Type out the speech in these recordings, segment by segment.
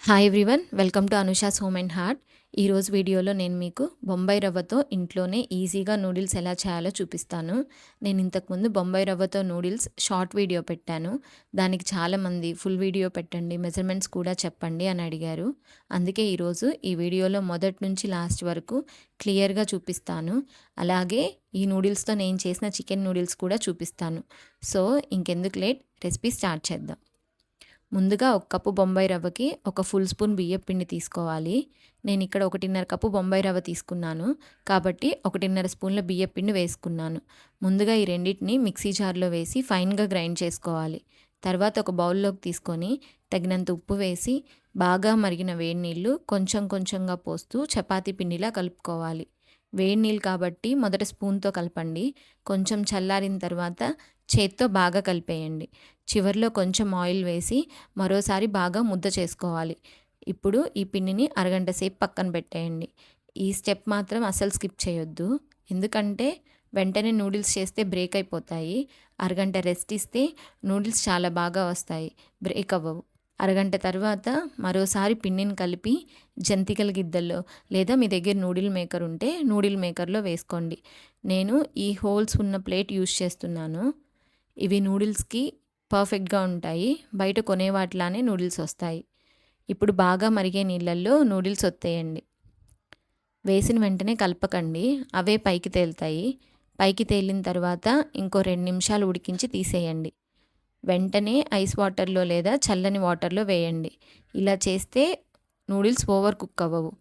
Hi everyone, welcome to Anusha's home and heart. ఈరోజు వీడియోలో నేను మీకు బొంబాయి రవ్వతో ఇంట్లోనే ఈజీగా నూడిల్స్ ఎలా చేయాలో చూపిస్తాను. నేను ఇంతకుముందు బొంబాయి రవ్వతో నూడిల్స్ షార్ట్ వీడియో పెట్టాను. దానికి చాలామంది ఫుల్ వీడియో పెట్టండి, మెజర్మెంట్స్ కూడా చెప్పండి అని అడిగారు. అందుకే ఈరోజు ఈ వీడియోలో మొదటి నుంచి లాస్ట్ వరకు క్లియర్గా చూపిస్తాను. అలాగే ఈ నూడిల్స్తో నేను చేసిన చికెన్ నూడిల్స్ కూడా చూపిస్తాను. సో ఇంకెందుకు లేట్, రెసిపీ స్టార్ట్ చేద్దాం. ముందుగా ఒక కప్పు బొంబాయి రవ్వకి ఒక ఫుల్ స్పూన్ బియ్యం పిండి తీసుకోవాలి. నేను ఇక్కడ 1.5 కప్పు బొంబాయి రవ్వ తీసుకున్నాను కాబట్టి 1.5 స్పూన్ల బియ్యం పిండి వేసుకున్నాను. ముందుగా ఈ రెండింటిని మిక్సీ జార్లో వేసి ఫైన్గా గ్రైండ్ చేసుకోవాలి. తర్వాత ఒక బౌల్లోకి తీసుకొని తగినంత ఉప్పు వేసి బాగా మరిగిన వేడి నీళ్ళు కొంచెం కొంచెంగా పోస్తూ చపాతీ పిండిలా కలుపుకోవాలి. వేడి నీళ్ళు కాబట్టి మొదట స్పూన్తో కలపండి. కొంచెం చల్లారిన తర్వాత చేత్తో బాగా కలిపేయండి. చివరిలో కొంచెం ఆయిల్ వేసి మరోసారి బాగా ముద్ద చేసుకోవాలి. ఇప్పుడు ఈ పిండిని అరగంట సేపు పక్కన పెట్టేయండి. ఈ స్టెప్ మాత్రం అస్సలు స్కిప్ చేయొద్దు, ఎందుకంటే వెంటనే నూడిల్స్ చేస్తే బ్రేక్ అయిపోతాయి. అరగంట రెస్ట్ ఇస్తే నూడిల్స్ చాలా బాగా వస్తాయి, బ్రేక్ అవ్వవు. అరగంట తర్వాత మరోసారి పిండిని కలిపి జంతికల గిద్దల్లో లేదా మీ దగ్గర నూడిల్ మేకర్ ఉంటే నూడిల్ మేకర్లో వేసుకోండి. నేను ఈ హోల్స్ ఉన్న ప్లేట్ యూస్ చేస్తున్నాను. ఇవి నూడిల్స్కి పర్ఫెక్ట్గా ఉంటాయి. బయట కొనే వాటిలానే నూడిల్స్ వస్తాయి. ఇప్పుడు బాగా మరిగే నీళ్ళల్లో నూడిల్స్ ఒత్తేయండి. వేసిన వెంటనే కలపకండి, అవే పైకి తేలుతాయి. పైకి తేలిన తర్వాత ఇంకో 2 నిమిషాలు ఉడికించి తీసేయండి. వెంటనే ఐస్ వాటర్లో లేదా చల్లని వాటర్లో వేయండి. ఇలా చేస్తే నూడిల్స్ ఓవర్ కుక్ అవ్వవు.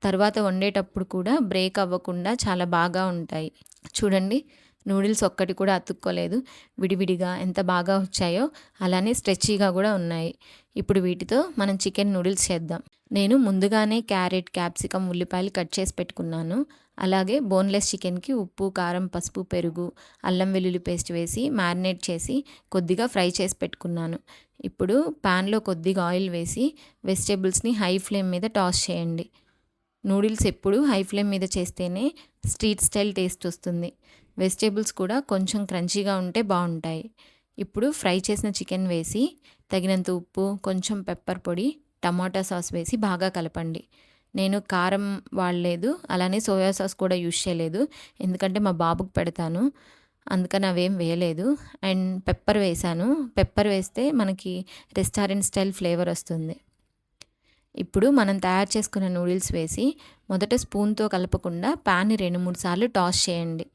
తర్వాత వండేటప్పుడు కూడా బ్రేక్ అవ్వకుండా చాలా బాగా ఉంటాయి. చూడండి, నూడిల్స్ ఒక్కటి కూడా అతుక్కోలేదు. విడివిడిగా ఎంత బాగా వచ్చాయో అలానే స్ట్రెచీగా కూడా ఉన్నాయి. ఇప్పుడు వీటితో మనం చికెన్ నూడిల్స్ చేద్దాం. నేను ముందుగానే క్యారెట్, క్యాప్సికమ్, ఉల్లిపాయలు కట్ చేసి పెట్టుకున్నాను. అలాగే బోన్లెస్ చికెన్కి ఉప్పు, కారం, పసుపు, పెరుగు, అల్లం వెల్లుల్లి పేస్ట్ వేసి మ్యారినేట్ చేసి కొద్దిగా ఫ్రై చేసి పెట్టుకున్నాను. ఇప్పుడు ప్యాన్లో కొద్దిగా ఆయిల్ వేసి వెజిటేబుల్స్ని హై ఫ్లేమ్ మీద టాస్ చేయండి. నూడిల్స్ ఎప్పుడు హై ఫ్లేమ్ మీద చేస్తేనే స్ట్రీట్ స్టైల్ టేస్ట్ వస్తుంది. వెజిటేబుల్స్ కూడా కొంచెం క్రంచీగా ఉంటే బాగుంటాయి. ఇప్పుడు ఫ్రై చేసిన చికెన్ వేసి తగినంత ఉప్పు, కొంచెం పెప్పర్ పొడి, టమాటా సాస్ వేసి బాగా కలపండి. నేను కారం వాడలేదు, అలానే సోయా సాస్ కూడా యూజ్ చేయలేదు, ఎందుకంటే మా బాబుకి పెడతాను, అందుకని అవేం వేయలేదు. అండ్ పెప్పర్ వేసాను. పెప్పర్ వేస్తే మనకి రెస్టారెంట్ స్టైల్ ఫ్లేవర్ వస్తుంది. ఇప్పుడు మనం తయారు చేసుకున్న నూడిల్స్ వేసి మొదట స్పూన్తో కలపకుండా ప్యాన్ని 2-3 సార్లు టాస్ చేయండి.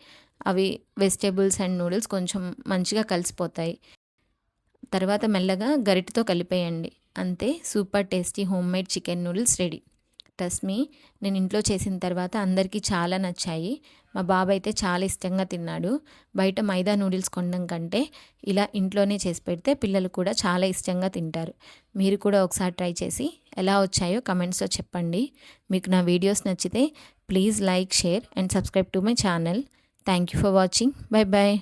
అవి వెజిటేబుల్స్ అండ్ నూడిల్స్ కొంచెం మంచిగా కలిసిపోతాయి. తర్వాత మెల్లగా గరిటెతో కలిపేయండి. అంతే, super tasty home made chicken noodles ready. Trust me, నేను ఇంట్లో చేసిన తర్వాత అందరికీ చాలా నచ్చాయి. మా బాబు అయితే చాలా ఇష్టంగా తిన్నాడు. బయట మైదా నూడిల్స్ కొనడం కంటే ఇలా ఇంట్లోనే చేసి పెడితే పిల్లలు కూడా చాలా ఇష్టంగా తింటారు. మీరు కూడా ఒకసారి ట్రై చేసి ఎలా వచ్చాయో కమెంట్స్లో చెప్పండి. మీకు నా వీడియోస్ నచ్చితే please like, share and subscribe to my channel. Thank you for watching. Bye bye.